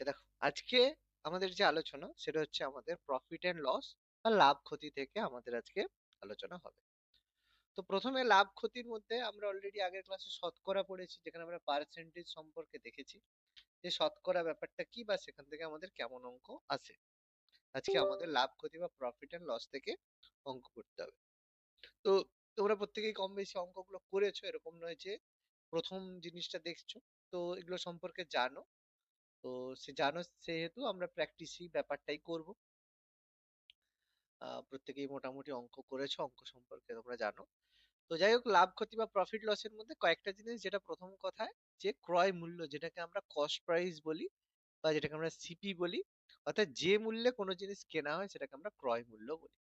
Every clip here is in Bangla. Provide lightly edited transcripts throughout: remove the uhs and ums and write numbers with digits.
দেখো, আজকে আমাদের যে আলোচনা সেটা হচ্ছে আমাদের প্রফিট এন্ড লস বা লাভ ক্ষতি থেকে আমাদের আজকে আলোচনা হবে। তো প্রথমে লাভ ক্ষতির মধ্যে আমরা অলরেডি আগের ক্লাসে শতকরা পড়েছি, যেখানে আমরা পার্সেন্টেজ সম্পর্কে দেখেছি যে শতকরা ব্যাপারটা কি বা সেখান থেকে আমাদের কেমন অঙ্ক আসে। আজকে আমাদের লাভ ক্ষতি বা প্রফিট এন্ড লস থেকে অঙ্ক করতে হবে। তো তোমরা প্রত্যেকেই কম বেশি অঙ্কগুলো করেছো, এরকম নয় যে প্রথম জিনিসটা দেখছো। তো এগুলো সম্পর্কে জানো। তো সে জানো, সেহেতু আমরা প্র্যাকটিসই ব্যাপারটাই করব। প্রত্যেকেই মোটামুটি অঙ্ক করেছো, অঙ্ক সম্পর্কে তোমরা জানো। তো যাই হোক, লাভ ক্ষতি বা প্রফিট লসের মধ্যে কয়েকটা জিনিস, যেটা প্রথম কথায় যে ক্রয় মূল্য, যেটাকে আমরা কস্ট প্রাইস বলি বা যেটাকে আমরা সিপি বলি, অর্থাৎ যে মূল্যে কোনো জিনিস কেনা হয় সেটাকে আমরা ক্রয় মূল্য বলি।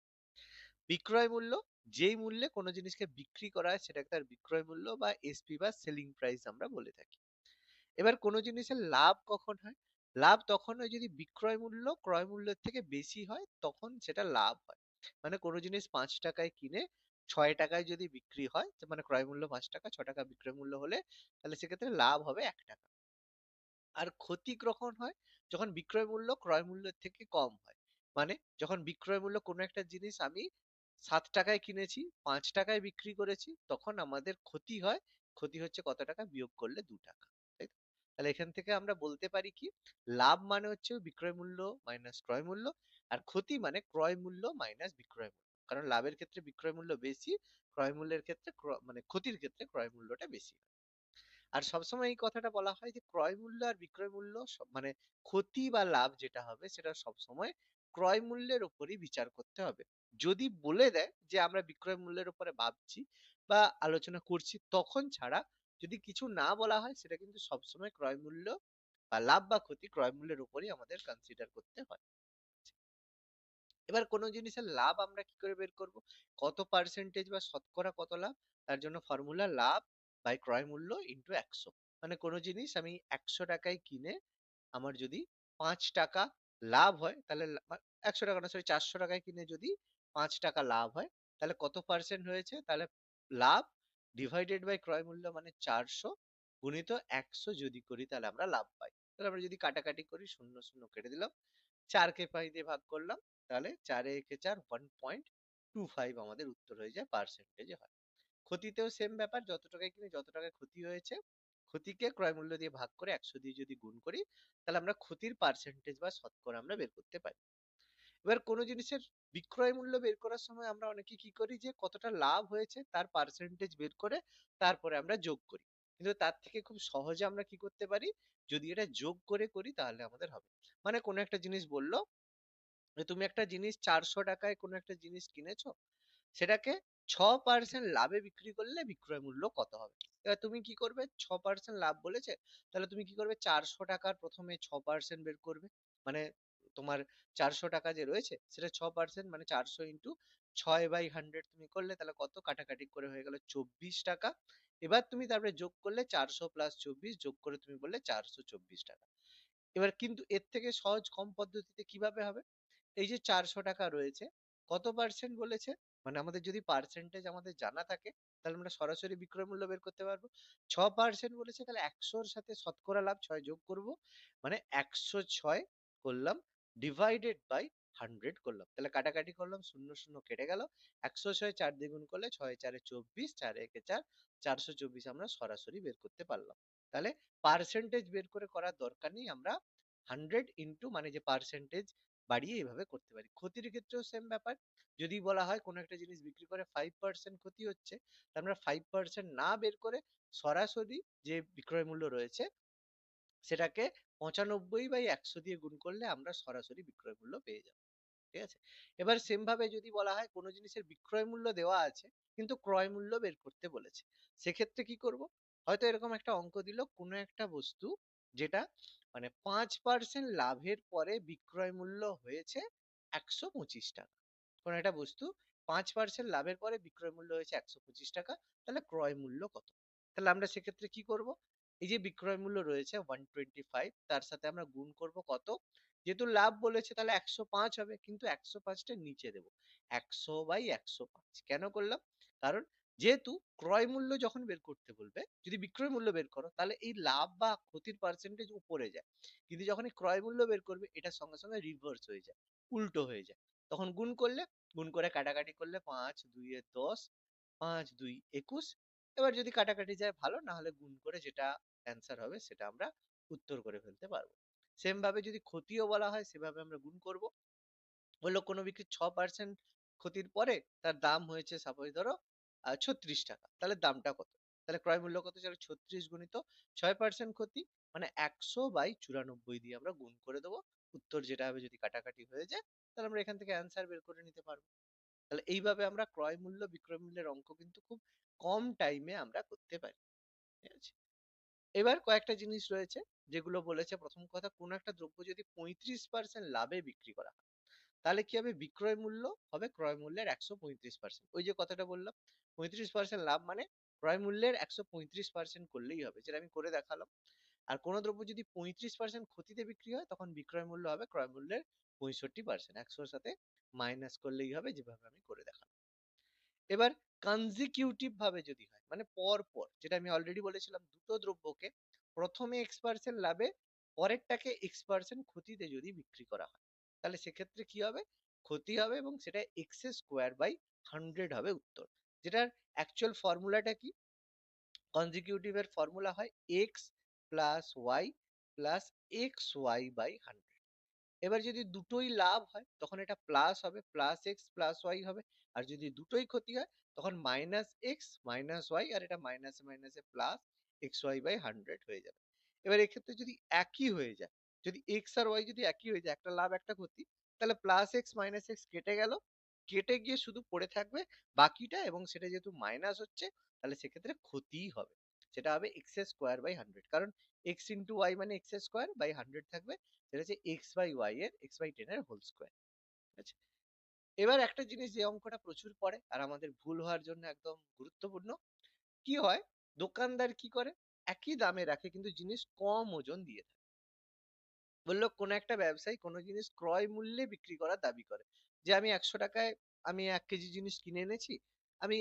বিক্রয় মূল্য, যেই মূল্যে কোনো জিনিসকে বিক্রি করা হয় সেটাকে তার বিক্রয় মূল্য বা এসপি বা সেলিং প্রাইস আমরা বলে থাকি। এবার কোনো জিনিসের লাভ কখন হয়? লাভ তখন হয় যদি বিক্রয় মূল্য ক্রয় মূল্যের থেকে বেশি হয়, তখন সেটা লাভ হয়। মানে কোনো জিনিস 5 টাকায় কিনে 6 টাকায় যদি বিক্রি হয়, তো মানে ক্রয় মূল্য 5 টাকা, 6 টাকা বিক্রয় মূল্য হলে, তাহলে সেক্ষেত্রে লাভ হবে 1 টাকা। আর ক্ষতি কখন হয়? যখন বিক্রয় মূল্য ক্রয় মূল্যের থেকে কম হয়। মানে যখন বিক্রয় মূল্য কোনো একটা জিনিস আমি 7 টাকায় কিনেছি, 5 টাকায় বিক্রি করেছি, তখন আমাদের ক্ষতি হয়। ক্ষতি হচ্ছে কত টাকা? বিয়োগ করলে 2 টাকা। তাই তো? তাহলে এখান থেকে আমরা বলতে পারি কি, লাভ মানে হচ্ছে বিক্রয় মূল্য মাইনাস ক্রয় মূল্য, আর ক্ষতি মানে ক্রয় মূল্য মাইনাস বিক্রয় মূল্য। কারণ লাভের ক্ষেত্রে বিক্রয় মূল্য বেশি, ক্রয় মূল্যের ক্ষেত্রে মানে ক্ষতির ক্ষেত্রে ক্রয় মূল্যটা বেশি। আর সবসময় এই কথাটা বলা হয় যে ক্রয় মূল্য আর বিক্রয় মূল্য মানে ক্ষতি বা লাভ যেটা হবে সেটা সবসময় ক্রয় মূল্যের উপরই বিচার করতে হবে। যদি বলে দেয় যে আমরা বিক্রয় মূল্যের উপরে ভাবছি বা আলোচনা করছি, তখন ছাড়া যদি কিছু না বলা হয়, সেটা কিন্তু সবসময় ক্রয় মূল্য বা লাভ বা ক্ষতি ক্রয় মূল্যের উপরই আমাদের কনসিডার করতে হয়। এবার কোনো জিনিসের লাভ আমরা কি করে বের করব? কত পার্সেন্টেজ বা শতকরা কত লাভ? তার জন্য ফর্মুলা লাভ বাই ক্রয় মূল্য ইন্টু 100। মানে কোনো জিনিস আমি 100 টাকায় কিনে আমার যদি 5 টাকা লাভ হয়, তাহলে 100 টাকা না, সরি, 400 টাকায় কিনে যদি 5 টাকা লাভ হয়, তাহলে কত পার্সেন্ট হয়েছে? তাহলে লাভ ডিভাইডেড বাই ক্রয় মূল্য মানে 400 গুণিত 100 যদি করি, তাহলে আমরা লাভ পাই। তাহলে আমরা যদি কাটাকাটি করি, শূন্য শূন্য কেটে দিলাম, 4কে 5 দিয়ে ভাগ করলাম, তাহলে 4 একে 4, 1.25 আমাদের উত্তর হয়ে যায়, পার্সেন্টেজে হয়। ক্ষতিতেও সেম ব্যাপার, যত টাকায় কিনে যত টাকায় ক্ষতি হয়েছে, ক্ষতিকে ক্রয় মূল্য দিয়ে ভাগ করে 100 দিয়ে যদি গুণ করি, তাহলে আমরা ক্ষতির পার্সেন্টেজ বা শতকরা আমরা বের করতে পারি। এবার কোনো জিনিসের বিক্রয় মূল্য বের করার সময় আমরা অনেকে কি করি, যে কতটা লাভ হয়েছে তার পার্সেন্টেজ বের করে তারপরে আমরা যোগ করি। কিন্তু তার থেকে খুব সহজে আমরা কি করতে পারি, যদি এটা যোগ করে করি তাহলে আমাদের হবে। মানে কোনো একটা জিনিস বললো যে তুমি একটা জিনিস 400 টাকায় কোনো একটা জিনিস কিনেছো, সেটাকে 6% লাভে বিক্রি করলে বিক্রয় মূল্য কত হবে? এবার তুমি কি করবে? 6% লাভ বলেছে, তাহলে তুমি কি করবে? 400 টাকার প্রথমে 6% বের করবে। মানে তোমার 400 টাকা যে রয়েছে সেটা 6%, মানে 400 × 6/100 তুমি করলে, তাহলে কত? কাটাকাটি করে হয়ে গেল 24 টাকা। এবার তুমি তারপরে যোগ করলে 400 + 24 যোগ করে তুমি বললে 424 টাকা। এবার কিন্তু এর থেকে সহজ কম পদ্ধতিতে কিভাবে হবে? এই যে 400 টাকা রয়েছে, কত পার্সেন্ট বলেছে? মানে আমাদের যদি পার্সেন্টেজ আমাদের জানা থাকে, তাহলে আমরা সরাসরি বিক্রয় মূল্য বের করতে পারবো। 6% বলেছে, তাহলে 100-র সাথে শতকরা লাভ 6 যোগ করব, মানে 106 করলাম, ডিভাইডেড বাই 100 করলাম, তাহলে কাটাকাটি করলাম, শূন্য শূন্য কেটে গেল, 106 4 দিয়ে গুণ করলে 6 × 4 = 24, 4 × 1 = 4, 424 আমরা সরাসরি বের করতে পারলাম। তাহলে পার্সেন্টেজ বের করে করার দরকার নেই, আমরা 100 ইন্টু মানে যে পার্সেন্টেজ বাড়িয়ে এভাবে করতে পারি। ক্ষতির ক্ষেত্রেও সেম ব্যাপার। যদি বলা হয় কোনো একটা জিনিস বিক্রি করে 5% ক্ষতি হচ্ছে, তা আমরা 5% না বের করে সরাসরি যে বিক্রয় মূল্য রয়েছে সেটাকে 95/100 দিয়ে গুণ করলে আমরা সরাসরি বিক্রয় মূল্য পেয়ে যাবো। ঠিক আছে? এবার সেম ভাবে যদি বলা হয় কোনো জিনিসের বিক্রয় মূল্য দেওয়া আছে কিন্তু ক্রয় মূল্য বের করতে বলেছে, সেক্ষেত্রে কি করব? হয়তো এরকম একটা অঙ্ক দিল, কোনো একটা বস্তু যেটা মানে 5% লাভের পরে বিক্রয় মূল্য হয়েছে 125 টাকা। কোনো একটা বস্তু 5% লাভের পরে বিক্রয় মূল্য হয়েছে 125 টাকা, তাহলে ক্রয় মূল্য কত? তাহলে আমরা সেক্ষেত্রে কি করব? এই যে বিক্রয় মূল্য রয়েছে 125, তার সাথে আমরা গুণ করব কত? যেহেতু লাভ বলেছে তাহলে 105 হবে, কিন্তু 105টা নিচে দেবো, 100/105। কেন করলাম? কারণ যেহেতু ক্রয় মূল্য যখন বের করতে বলবে, যদি বিক্রয় মূল্য বের করো তাহলে এই লাভ বা ক্ষতির পার্সেন্টেজ উপরে যায়, কিন্তু যখন এই ক্রয় মূল্য বের করবে এটা সঙ্গে সঙ্গে রিভার্স হয়ে যায়, উল্টো হয়ে যায়। তখন গুণ করলে, গুণ করে কাটাকাটি করলে 5 2 10, 5 2 21। এবার যদি কাটাকাটি যায় ভালো, না হলে গুণ করে যেটা অ্যান্সার হবে সেটা আমরা উত্তর করে ফেলতে পারবো। সেম ভাবে যদি ক্ষতিও বলা হয় সেভাবে আমরা গুণ করব। বললো কোনো বিক্রির 6% ক্ষতির পরে তার দাম হয়েছে সাপোজ ধরো 36 টাকা, তাহলে দামটা কত? তাহলে ক্রয় মূল্য কত ছিল? 36 গুণিত 6% ক্ষতি, মানে 100/94 দিয়ে আমরা গুণ করে দেবো। উত্তর যেটা হবে, যদি কাটাকাটি হয়ে যায় তাহলে আমরা এখান থেকে অ্যান্সার বের করে নিতে পারবো। তাহলে এইভাবে আমরা ক্রয় মূল্য বিক্রয় মূল্যের অঙ্ক কিন্তু খুব কম টাইমে আমরা করতে পারি। ঠিক আছে, এবার কয়েকটা জিনিস রয়েছে যেগুলো বলেছে। প্রথম কথা, কোনো একটা দ্রব্য যদি 35% লাভে বিক্রি করা হয় তাহলে কি হবে? বিক্রয় মূল্য হবে ক্রয় মূল্যের 135%। ওই যে কথাটা বললাম, 35% লাভ মানে ক্রয় মূল্যের 135% করলেই হবে, যেটা আমি করে দেখালাম। আর কোনো দ্রব্য যদি 35% ক্ষতিতে বিক্রি হয় তখন বিক্রয় মূল্য হবে ক্রয় মূল্যের 65%, 100-র সাথে মাইনাস করলেই হবে, যেভাবে আমি করে দেখালাম। এবার কনজিকিউটিভ ভাবে যদি হয়, মানে পর পর, যেটা আমি অলরেডি বলেছিলাম, দুটো দ্রব্যকে প্রথমে X% লাভে পরেরটাকে X% ক্ষতিতে যদি বিক্রি করা হয় তাহলে সেক্ষেত্রে কি হবে? ক্ষতি হবে, এবং সেটা x²/100 হবে উত্তর। যেটার অ্যাকচুয়াল ফর্মুলাটা কি? কনজিকিউটিভ এর ফর্মুলা হয় x plus Y plus xy/100। এবার যদি দুটোই লাভ হয় তখন এটা প্লাস হবে, প্লাস এক্স প্লাস ওয়াই হবে। আর যদি দুটোই ক্ষতি হয় তখন মাইনাস এক্স মাইনাস ওয়াই, আর এটা মাইনাসে মাইনাসে প্লাস xy/100 হয়ে যাবে। এবার এক্ষেত্রে যদি একই হয়ে যায়, যদি এক্স আর ওয়াই যদি একই হয়ে যায়, একটা লাভ একটা ক্ষতি, তাহলে প্লাস এক্স মাইনাস এক্স কেটে গেল, কেটে গিয়ে শুধু পড়ে থাকবে বাকিটা, এবং সেটা যেহেতু মাইনাস হচ্ছে তাহলে সেক্ষেত্রে ক্ষতিই হবে। সেটা হবে x²/100, কারণ এক্স ইন্টু ওয়াই মানে x²/100 থাকবে, সেটা হচ্ছে x/y এর x/10 এর হোল স্কয়ার। ঠিক আছে, এবার একটা জিনিস যে অঙ্কটা প্রচুর পড়ে আর আমাদের ভুল হওয়ার জন্য একদম গুরুত্বপূর্ণ, কি হয়? দোকানদার কি করে? একই দামে রাখে কিন্তু জিনিস কম ওজন দিয়ে থাকে। বললো কোনো একটা ব্যবসায়ী কোনো জিনিস ক্রয় মূল্যে বিক্রি করার দাবি করে, যে আমি 100 টাকায় আমি 1 কেজি জিনিস কিনে এনেছি, আমি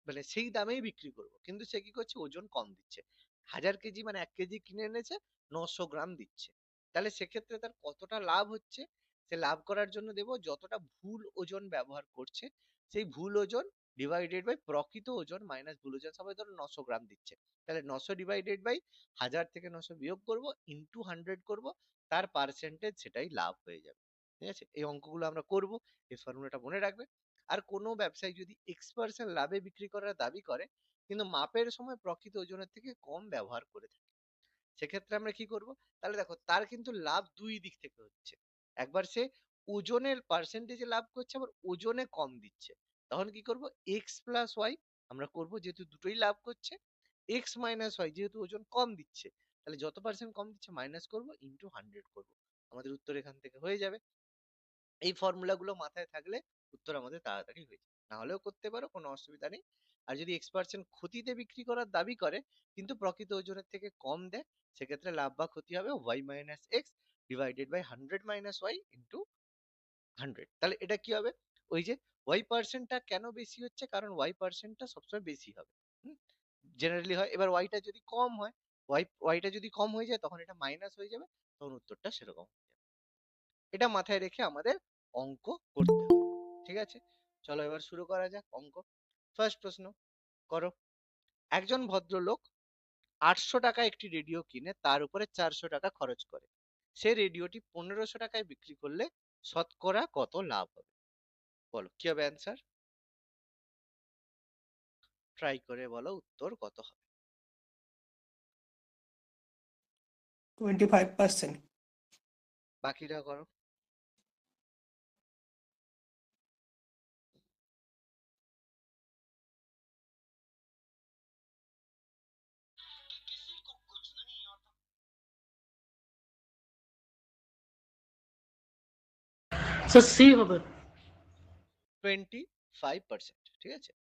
মানে সেই দামেই বিক্রি করব, কিন্তু সে কি করছে? ওজন কম দিচ্ছে। 1000 কেজি মানে 1 কেজি কিনে এনেছে, 900 গ্রাম দিচ্ছে। তাহলে সেক্ষেত্রে তার কতটা লাভ হচ্ছে? সে লাভ করার জন্য দেব যতটা ভুল ওজন ব্যবহার করছে, সেই ভুল ওজন ডিভাইডেড বাই প্রকৃত ওজন মাইনাস ভুল ওজন, সবাই ধরো 900 গ্রাম দিচ্ছে, তাহলে 900 ডিভাইডেড বাই 1000 থেকে 900 বিয়োগ করব, ইন্টু 100 করব, তার পার্সেন্টেজ সেটাই লাভ হয়ে যাবে। ঠিক আছে, এই অঙ্কগুলো আমরা করব, এই ফর্মুলাটা মনে রাখবে। আর কোনো ব্যবসায়ী যদি x% লাভে বিক্রি করার দাবি করে কিন্তু মাপের সময় প্রকৃত ওজনের থেকে কম ব্যবহার করে থাকে, সেক্ষেত্রে আমরা কি করব? তাহলে দেখো তার কিন্তু লাভ দুই দিক থেকে হচ্ছে। একবার সে ওজনের পার্সেন্টেজে লাভ করছে, আবার ওজনে কম দিচ্ছে। তখন কি করব? এক্স প্লাস ওয়াই আমরা করব, যেহেতু দুটোই লাভ করছে। এক্স মাইনাস ওয়াই যেহেতু ওজন কম দিচ্ছে, তাহলে যত পার্সেন্ট কম দিচ্ছে মাইনাস করব, ইন্টু 100 করব, আমাদের উত্তর এখান থেকে হয়ে যাবে। এই ফর্মুলাগুলো মাথায় থাকলে উত্তর আমাদের তাড়াতাড়ি হয়ে যায়, না হলেও করতে পারো, কোনো অসুবিধা নেই। আর যদি X% ক্ষতিতে বিক্রি করার দাবি করে কিন্তু প্রকৃত ওজনের থেকে কম দেয়, সেক্ষেত্রে লাভ বা ক্ষতি হবে y minus x divided by 100 - y into 100। তাহলে এটা কি হবে? ওই যে y%টা কেন বেশি হচ্ছে? কারণ y%টা সবসময় বেশি হবে, জেনারেলি হয়। এবার ওয়াইটা যদি কম হয়, ওয়াইটা যদি কম হয়ে যায় তখন এটা মাইনাস হয়ে যাবে, তখন উত্তরটা সেরকম হয়ে যাবে। এটা মাথায় রেখে আমাদের অঙ্ক করতে হবে। ঠিক আছে, চলো এবার শুরু করা যাক অঙ্ক। ফার্স্ট প্রশ্ন করো। একজন ভদ্রলোক 800 টাকা একটি রেডিও কিনে তার উপরে 400 টাকা খরচ করে, সে রেডিওটি 1500 টাকায় বিক্রি করলে শতকরা কত লাভ হবে? বলো কি হবে অ্যান্সার, ট্রাই করে বলো উত্তর কত হবে। 25%। বাকিটা করো। স্যার সি হবে। 25%। ঠিক আছে,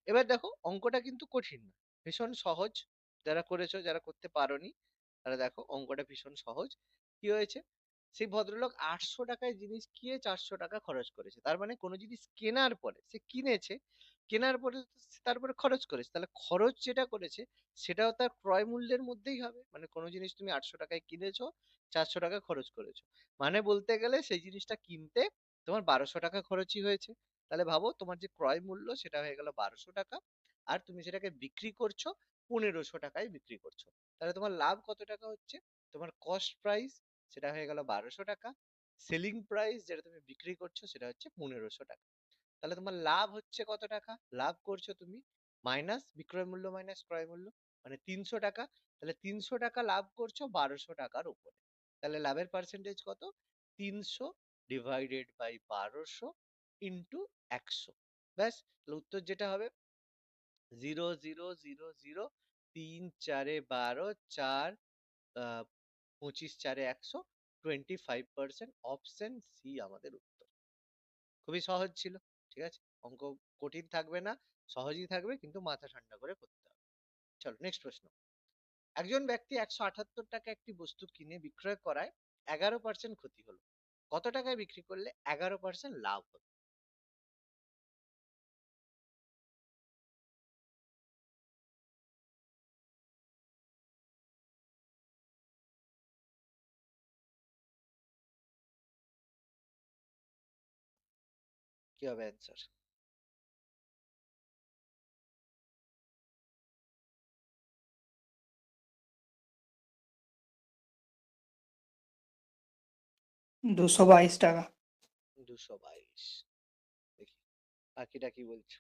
এবার দেখো অঙ্কটা কিন্তু কঠিন না, ভীষণ সহজ। যারা করেছো, যারা করতে পারোনি তারা দেখো অঙ্কটা ভীষণ সহজ। কি হয়েছে? সেই ভদ্রলোক 800 টাকায় জিনিস কিনে 400 টাকা খরচ করেছে, তার মানে কোনো জিনিস কেনার পরে সে কিনেছে, কেনার পরে তারপরে খরচ করেছে, তাহলে খরচ যেটা করেছে সেটাও তার ক্রয় মূল্যের মধ্যেই হবে। মানে কোনো জিনিস তুমি 800 টাকায় কিনেছো, 400 টাকা খরচ করেছো, মানে বলতে গেলে সেই জিনিসটা কিনতে তোমার 1200 টাকা খরচই হয়েছে। তাহলে ভাবো তোমার যে ক্রয় মূল্য সেটা হয়ে গেল 1200 টাকা, আর তুমি সেটাকে বিক্রি করছো 1500 টাকায় বিক্রি করছো। তাহলে তোমার লাভ কত টাকা হচ্ছে? তোমার কস্ট প্রাইস সেটা হয়ে গেল 1200 টাকা, সেলিং প্রাইস যেটা তুমি বিক্রি করছো সেটা হচ্ছে 1500 টাকা। তাহলে তোমার লাভ হচ্ছে কত টাকা? লাভ করছো তুমি মাইনাস বিক্রয় মূল্য মাইনাস ক্রয় মূল্য, মানে 300 টাকা। তাহলে 300 টাকা লাভ করছো 1200 টাকার উপরে। তাহলে লাভের পার্সেন্টেজ কত? 300/1200 ইন্টু 100। ব্যাস, তাহলে উত্তর যেটা হবে 0,0,0,0, 3 4 12, 4 25 4 100, 25%। অপশন সি আমাদের উত্তর। খুবই সহজ ছিল। ঠিক আছে, অঙ্ক কঠিন থাকবে না, সহজই থাকবে, কিন্তু মাথা ঠান্ডা করে করতে হবে। চলো নেক্সট প্রশ্ন। একজন ব্যক্তি 178 টাকা একটি বস্তু কিনে বিক্রয় করায় 11% ক্ষতি হলো, কত টাকায় বিক্রি করলে 11% লাভ হলো? কি হবে অ্যান্সার? 222 টাকা। 222। দেখি বাকিটা কি বলছো।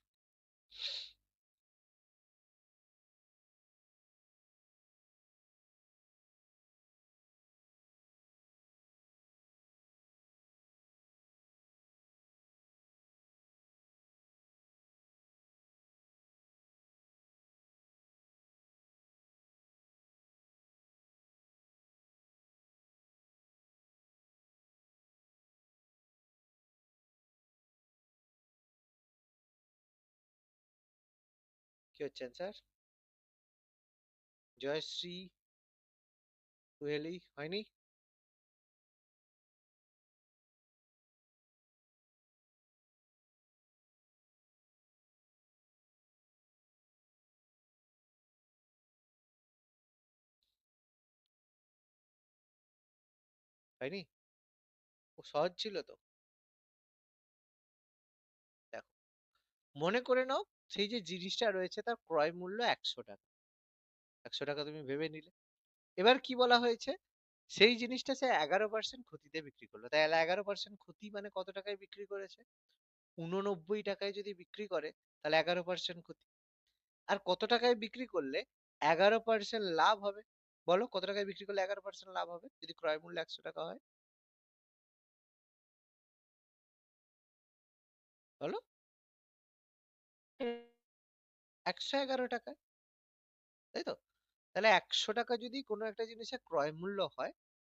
কি হচ্ছে অ্যান্সার? জয়শ্রী, কুহেলি হয়নি? হয়নি? ও সহজ ছিল তো। দেখো, মনে করে নাও সেই যে জিনিসটা রয়েছে তার ক্রয় মূল্য 100 টাকা। 100 টাকা তুমি ভেবে নিলে, এবার কি বলা হয়েছে? সেই জিনিসটা সে 11% ক্ষতিতে বিক্রি করলো। তাহলে 11% ক্ষতি মানে কত টাকায় বিক্রি করেছে? 89 টাকায় যদি বিক্রি করে তাহলে 11% ক্ষতি। আর কত টাকায় বিক্রি করলে 11% লাভ হবে? বলো কত টাকায় বিক্রি করলে 11% লাভ হবে যদি ক্রয় মূল্য 100 টাকা হয়? বলো। 111 টাকায়, তাই তো? তাহলে 100 টাকা যদি কোনো একটা জিনিসের ক্রয় মূল্য হয়,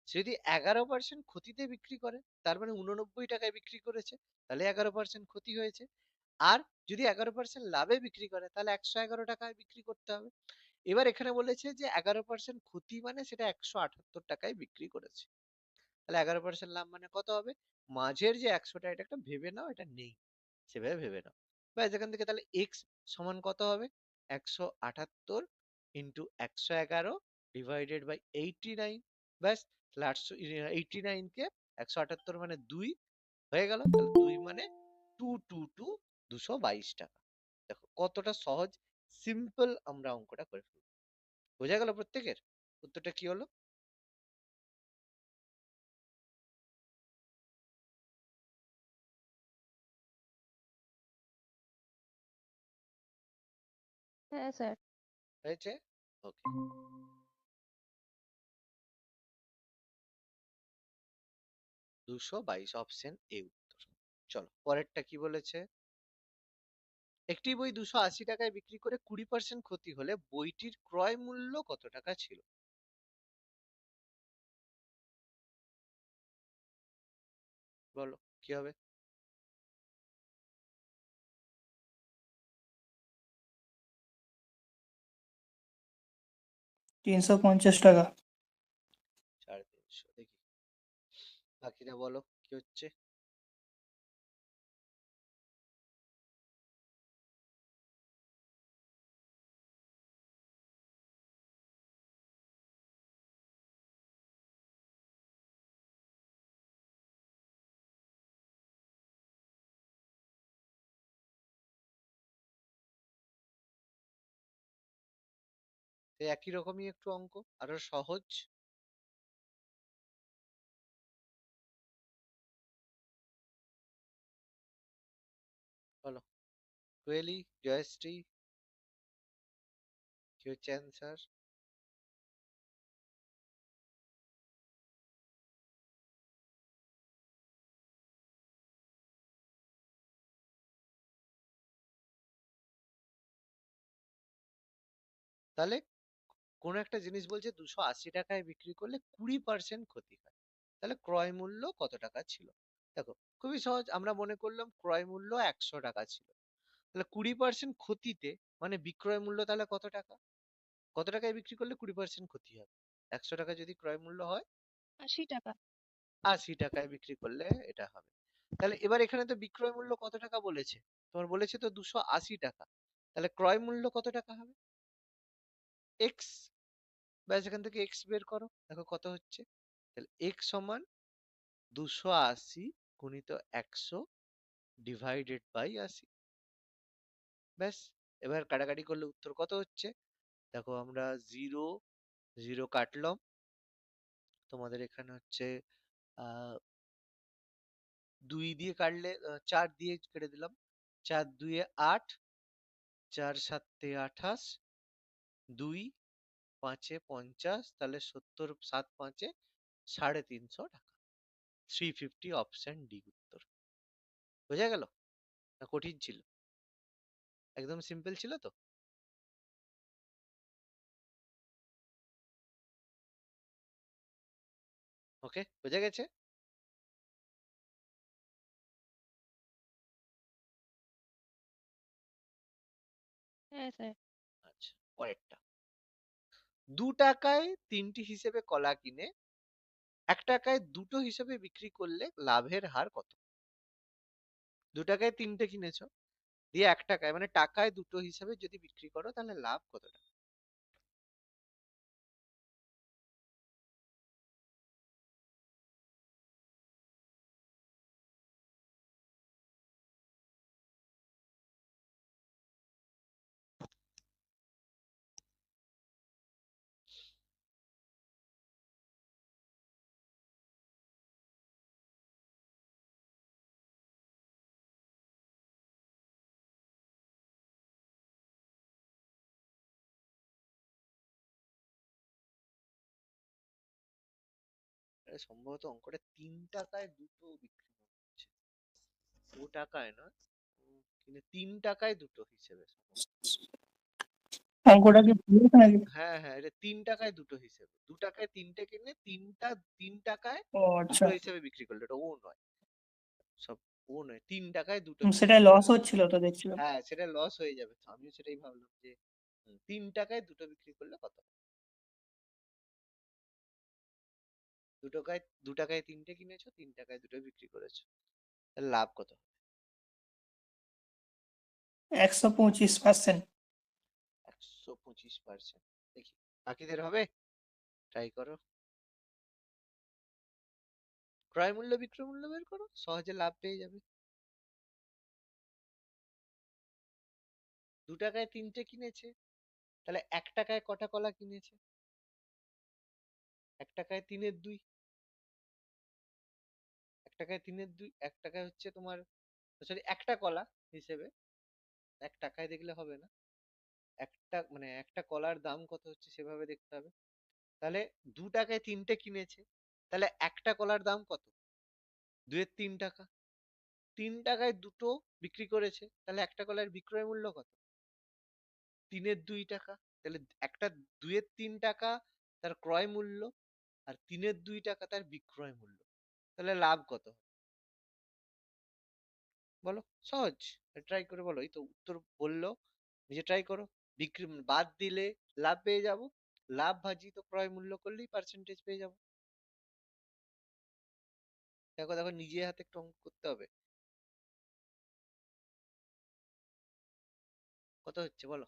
সে যদি 11% ক্ষতিতে বিক্রি করে, তার মানে 89 টাকায় বিক্রি করেছে, তাহলে 11% ক্ষতি হয়েছে। আর যদি 11% লাভে বিক্রি করে তাহলে 111 টাকায় বিক্রি করতে হবে। এবার এখানে বলেছে যে 11% ক্ষতি মানে সেটা 178 টাকায় বিক্রি করেছে, তাহলে 11% লাভ মানে কত হবে? মাঝের যে 100টা, এটা একটা ভেবে নাও, এটা নেই, সেভাবে ভেবে নাও। ব্যাস, এখান থেকে তাহলে এক্স সমান কত হবে? 178 ইন্টু 111 ডিভাইডেড বাই 89। ব্যাস, তাহলে 89 কে 178 মানে 2 হয়ে গেল, তাহলে 2 মানে 222, 222 টাকা। দেখো কতটা সহজ, সিম্পল আমরা অঙ্কটা করে ফেলবো। বোঝা গেল প্রত্যেকের? উত্তরটা কি হলো? হ্যাঁ স্যার। হয়েছে? ওকে। 222 অপশন এ উত্তর। চলো পরেরটা কি বলেছে। একটি বই 280 টাকায় বিক্রি করে 20% ক্ষতি হলে বইটির ক্রয় মূল্য কত টাকা ছিল? বলো কি হবে? 350 টাকা। 350। দেখি বাকিটা বলো কি হচ্ছে। এই একই রকমই একটু অঙ্ক, আরো সহজ। বলো, কোয়েলি, জয়শ্রী, কি হচ্ছে অ্যান্সার? তাহলে কোন একটা জিনিস বলছে 280 টাকায় বিক্রি করলে 20% ক্ষতি হয়, তাহলে ক্রয় মূল্য কত টাকা ছিল? দেখো, খুবই সহজ, আমরা মনে করলাম ক্রয় মূল্য 100 টাকা ছিল, তাহলে 20% ক্ষতিতে মানে বিক্রয় মূল্য তাহলে কত টাকা? কত টাকায় বিক্রি করলে 20% ক্ষতি হবে? 100 টাকা যদি ক্রয় মূল্য হয়, 80 টাকা। 80 টাকায় বিক্রি করলে এটা হবে। তাহলে এবার এখানে তো বিক্রয় মূল্য কত টাকা বলেছে, তোমার বলেছে তো 280 টাকা, তাহলে ক্রয় মূল্য কত টাকা হবে? এক্স। ব্যাস, এখান থেকে এক্স বের করো, দেখো কত হচ্ছে। তাহলে এক্স সমান 280 গুণিত 100 ডিভাইডেড বাই 80। ব্যাস, এবার কাটাকাটি করলে উত্তর কত হচ্ছে? দেখো, আমরা জিরো জিরো কাটলাম, তোমাদের এখানে হচ্ছে 2 দিয়ে কাটলে 4 দিয়ে কেটে দিলাম, 4 2 8, 4 7 28, 2 5 50, তাহলে 70, 7 5 350 টাকা। 350, অপশন ডি উত্তর। বোঝা গেল? না কঠিন ছিল? একদম সিম্পল ছিল তো? ওকে, বোঝা গেছে? হ্যাঁ স্যার। আচ্ছা, পরেরটা। 2 টাকায় 3টি হিসেবে কলা কিনে 1 টাকায় দুটো হিসেবে বিক্রি করলে লাভের হার কত? 2 টাকায় 3টে কিনেছো, দিয়ে 1 টাকায় মানে টাকায় দুটো হিসেবে যদি বিক্রি করো তাহলে লাভ কত টাকা? আরে সম্ভবত অঙ্কটা 3 টাকায় দুটো বিক্রি হচ্ছে, 2 টাকায় না, কিন্তু 3 টাকায় দুটো হিসেবে সম্ভবত। অঙ্কটা কি ভুল নাকি? হ্যাঁ হ্যাঁ, এটা 3 টাকায় দুটো হিসেবে, 2 টাকায় 3টে কিনে 3 টাকায় ও আচ্ছা। দুটো হিসেবে বিক্রি করলো, এটা ও নয়, সব ও নয়, 3 টাকায় দুটো সেটা হিসেবে। লস হচ্ছিল তো দেখছিলাম। হ্যাঁ, সেটা লস হয়ে যাবে, তো আমিও সেটাই ভাবলাম যে 3 টাকায় দুটো বিক্রি করলে কত? 2 টাকায় 3টে কিনেছো, 3 টাকায় দুটো বিক্রি করেছো, তাহলে লাভ কত? 125%। 125%। দেখি বাকিদের হবে, ট্রাই করো। ক্রয় মূল্য বিক্রয় মূল্য বের করো, সহজে লাভ পেয়ে যাবে। 2 টাকায় 3টে কিনেছে, তাহলে 1 টাকায় কটা কলা কিনেছে? 1 টাকায় 3 এর 2, 1 টাকায় 3 এর 2, 1 টাকায় হচ্ছে তোমার, সরি, একটা কলা হিসেবে, 1 টাকায় দেখলে হবে না, একটা মানে একটা কলার দাম কত হচ্ছে সেভাবে দেখতে হবে। তাহলে 2 টাকায় 3টে কিনেছে, তাহলে একটা কলার দাম কত? 2 এর 3 টাকা। 3 টাকায় দুটো বিক্রি করেছে, তাহলে একটা কলার বিক্রয় মূল্য কত? 3 এর 2 টাকা। তাহলে একটা 2 এর 3 টাকা তার ক্রয় মূল্য, আর 3 এর 2 টাকা তার বিক্রয় মূল্য, তাহলে লাভ কত? বলো, সহজ, ট্রাই করে বলো, এই তো উত্তর বললো, নিজে ট্রাই করো। বিক্রি বাদ দিলে লাভ পেয়ে যাব, লাভ ভাজিত ক্রয় মূল্য করলেই পার্সেন্টেজ পেয়ে যাবো। দেখো দেখো, নিজে হাতে একটু অঙ্ক করতে হবে। কত হচ্ছে বলো?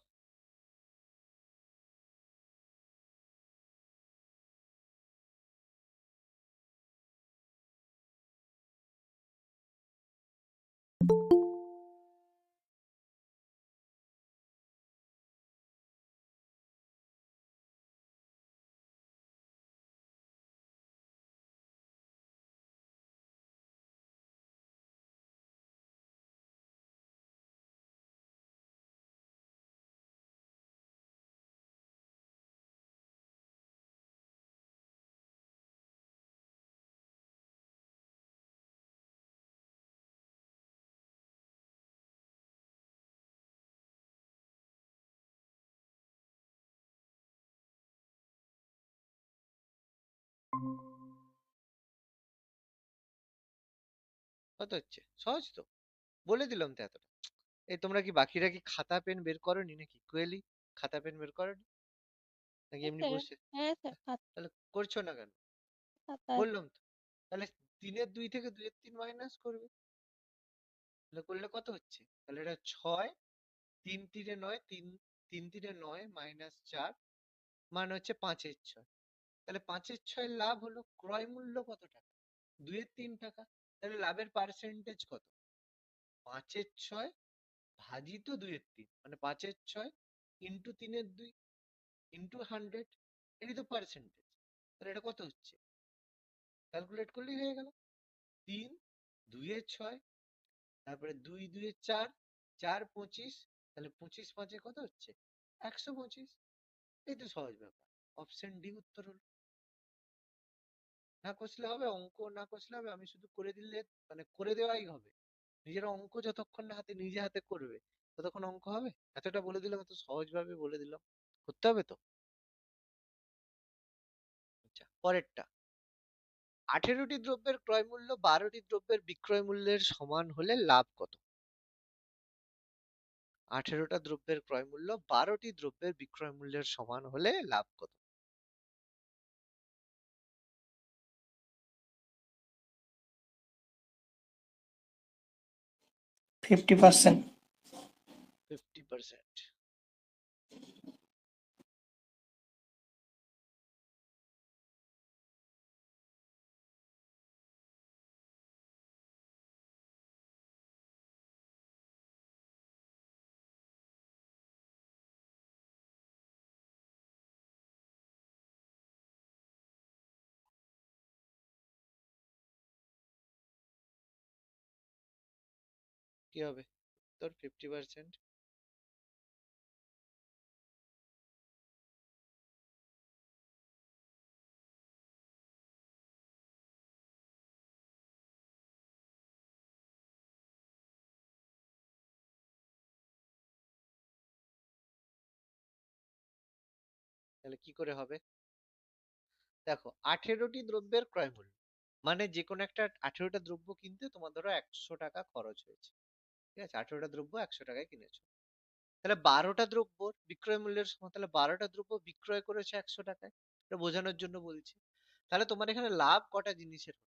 কত হচ্ছে? সহজ তো, বলে দিলাম তো এতটা। এই তোমরা কি বাকিরা কি খাতা পেন বের করোনি নাকি কোয়েলি? খাতা পেন বের করোনি নাকি হ্যাঁ এমনি স্যার, বসে? হ্যাঁ স্যার, তাহলে করছো না কেন? খাতায়। বললাম তো। তাহলে 3-এর 2 থেকে 2-এর 3 মাইনাস করবে। তাহলে করলে কত হচ্ছে? তাহলে এটা 6, 3-3-9, 3-3-9 -4 মানে হচ্ছে 5-6। তাহলে 5-6 লাভ হলো, ক্রয় মূল্য কত টাকা? 2-3 টাকা। তাহলে লাভের পার্সেন্টেজ কত? 5-6 ভাজিত 2-3, মানে 5-6 ইন্টু 3-2 ইন্টু 100, এটাই তো পার্সেন্টেজ। তাহলে এটা কত হচ্ছে? ক্যালকুলেট করলেই হয়ে গেল। 3-2-6, তারপরে 2-2-4, 4-25, তাহলে 25-5 কত হচ্ছে? 125। এই তো সহজ ব্যাপার। অপশন ডি উত্তর হলো। না কষলে হবে, অঙ্ক না কষলে হবে, আমি শুধু করে দিলে মানে করে দেওয়াই হবে। নিজের অঙ্ক যতক্ষণ না হাতে নিজে হাতে করবে ততক্ষণ অঙ্ক হবে? এতটা বলে দিলাম, এত সহজভাবে বলে দিলাম, করতে হবে তো। আচ্ছা, পরেরটা। 18টি দ্রব্যের ক্রয় মূল্য 12টি দ্রব্যের বিক্রয় মূল্যের সমান হলে লাভ কত? 18টা দ্রব্যের ক্রয় মূল্য 12টি দ্রব্যের বিক্রয় মূল্যের সমান হলে লাভ কত? 50%। 50%। কি হবে তোর 50%? তাহলে কি করে হবে? দেখো, 18টি দ্রব্যের ক্রয় মূল্য মানে যে কোনো একটা 18টা দ্রব্য কিনতে তোমার ধরো 100 টাকা খরচ হয়েছে। ঠিক আছে, 18টা দ্রব্য 100 টাকায় কিনেছো। তাহলে 12টা দ্রব্য বিক্রয় মূল্যের সময়, তাহলে 12টা দ্রব্য বিক্রয় করেছে 100 টাকায়। এটা বোঝানোর জন্য বলছি। তাহলে তোমার এখানে লাভ কটা জিনিসের হলো?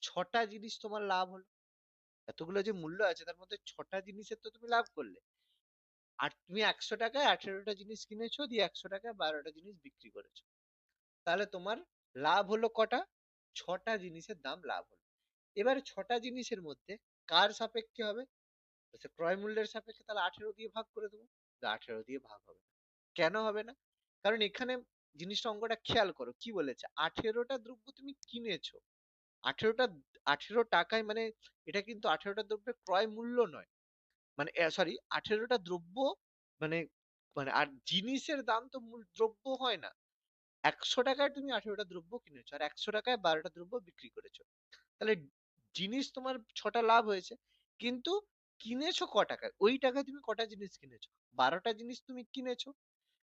6টা জিনিস তোমার লাভ হলো। এতগুলো যে মূল্য আছে তার মধ্যে 6টা জিনিসের তো তুমি লাভ করলে। আর তুমি 100 টাকায় 18টা জিনিস কিনেছো, দিয়ে 100 টাকায় 12টা জিনিস বিক্রি করেছো। তাহলে তোমার লাভ হলো কটা? 6টা জিনিসের দাম লাভ হলো। এবার 6টা জিনিসের মধ্যে কার সাপেক্ষে হবে? আচ্ছা, ক্রয় মূল্যের সাপেক্ষে, তাহলে 18 দিয়ে ভাগ করে দেবো। 18 দিয়ে ভাগ হবে না। কেন হবে না? কারণ এখানে জিনিসটা, অঙ্কটা খেয়াল করো কি বলেছে। 18টা দ্রব্য তুমি কিনেছো, 18টা 18 টাকায়, মানে এটা কিন্তু 18টা দ্রব্যের ক্রয় মূল্য নয়। মানে সরি, 18টা দ্রব্য মানে, মানে আর জিনিসের দাম তো মূল দ্রব্য হয় না। 100 টাকায় তুমি 18টা দ্রব্য কিনেছো আর 100 টাকায় 12টা দ্রব্য বিক্রি করেছো। তাহলে জিনিস তোমার 6টা লাভ হয়েছে, কিন্তু কিনেছো ক টাকায়? ওই টাকায় তুমি কটা জিনিস কিনেছো? 12টা জিনিস তুমি কিনেছো।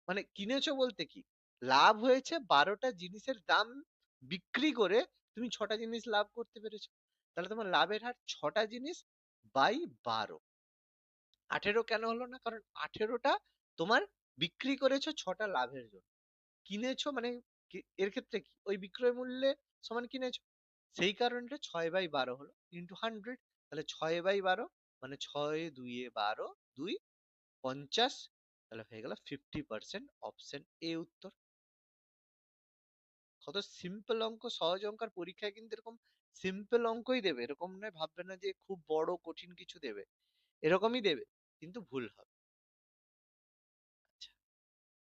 মানে কিনেছো বলতে কি, লাভ হয়েছে 12টা জিনিসের দাম বিক্রি করে তুমি 6টা জিনিস লাভ করতে পেরেছো। তাহলে তোমার লাভের হার 6টা জিনিস বাই 12। 18 কেন হলো না? কারণ 18টা তোমার বিক্রি করেছো 6টা লাভের জন্য। কিনেছো মানে এর ক্ষেত্রে কি ওই বিক্রয় মূল্যে সমান কিনেছো, সেই কারণে 6/12 হলো ইন্টু 100। তাহলে 6/12 মানে 6 2 12, 2 50। তাহলে হয়ে গেল 50%। অপশন এ উত্তর। কত সিম্পল অঙ্ক, সহজ অঙ্ক। আর পরীক্ষায় কিন্তু এরকম সিম্পল অঙ্কই দেবে, এরকম নয়, ভাববে না যে খুব বড় কঠিন কিছু দেবে। এরকমই দেবে, কিন্তু ভুল হবে। আচ্ছা,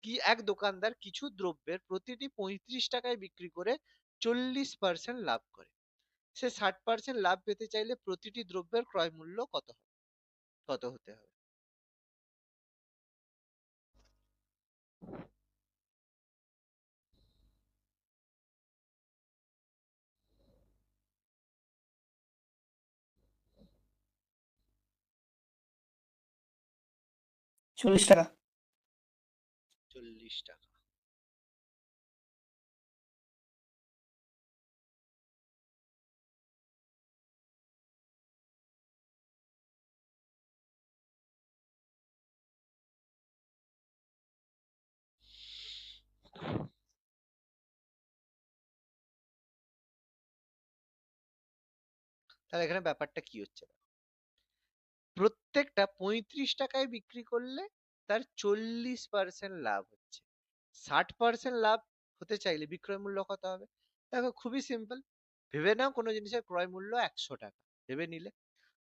কি এক দোকানদার কিছু দ্রব্যের প্রতিটি 35 টাকায় বিক্রি করে 40% লাভ করে। সে 60% লাভ পেতে চাইলে প্রতিটি দ্রব্যের ক্রয় মূল্য কত হবে? কত হতে হবে? 40 টাকা। 40 টাকা। তাহলে এখানে ব্যাপারটা কি হচ্ছে, প্রত্যেকটা 35 টাকায় বিক্রি করলে তার 40% লাভ হচ্ছে। 60% লাভ হতে চাইলে বিক্রয় মূল্য কত হবে? দেখো খুবই সিম্পল, ভেবে নাও কোনো জিনিসের ক্রয় মূল্য 100 টাকা, ভেবে নিলে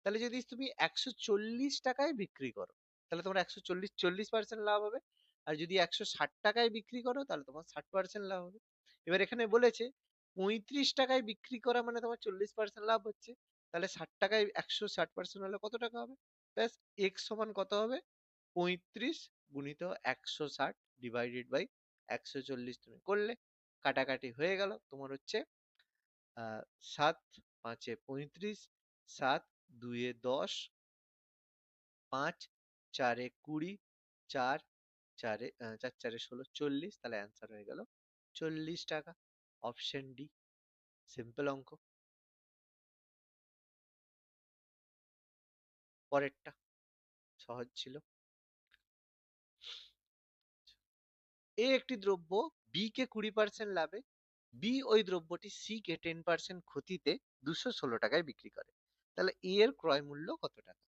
তাহলে যদি তুমি 140 টাকায় বিক্রি করো তাহলে তোমার 40% লাভ হবে। আর যদি 160 টাকায় বিক্রি করো তাহলে তোমার 60% লাভ হবে। এবার এখানে বলেছে 35 টাকায় বিক্রি করা মানে তোমার 40% লাভ হচ্ছে, তাহলে 60 টাকায় 160% হলে কত টাকা হবে? ব্যাস, এক্স সমান কত হবে? 35 গুণিত 160 ডিভাইডেড বাই 140 তুমি করলে, কাটাকাটি হয়ে গেল, তোমার হচ্ছে 7 5 এ 35, 7 2 এ 10, 5 4 এ 20, 4 4 4 4 16, 40, তাহলে অ্যান্সার হয়ে গেল 40 টাকা। অপশন ডি, সিম্পল অঙ্ক। পরেরটা সহজ ছিল। এ একটি দ্রব্য বি কে 20% লাভে, বি ওই দ্রব্যটি সি কে 10% ক্ষতিতে 216 টাকায় বিক্রি করে, তাহলে এ এর ক্রয় মূল্য কত টাকা?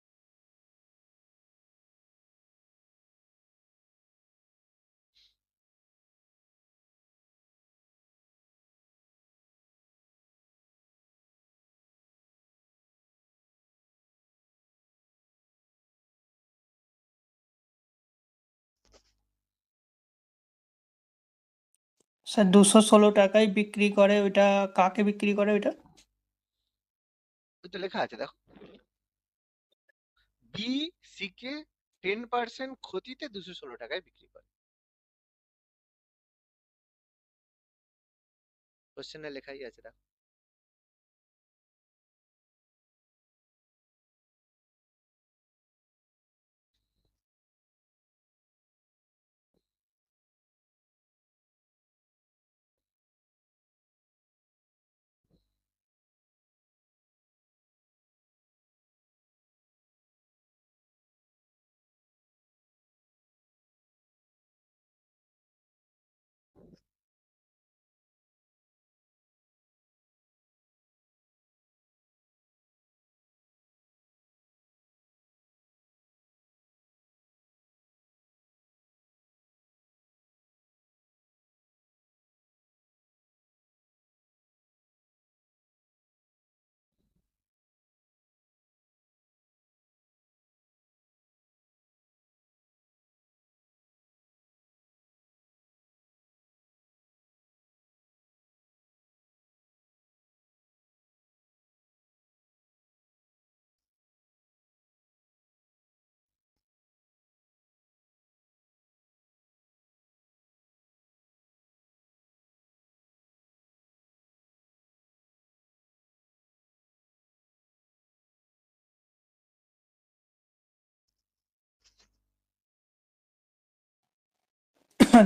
স্যার 216 টাকায় বিক্রি করে, ওইটা কাকে বিক্রি করে ওইটা? ওই তো লেখা আছে দেখো, বি সি কে 10% ক্ষতিতে 216 টাকায় বিক্রি করে, কোশ্চেনে লেখাই আছে দেখো।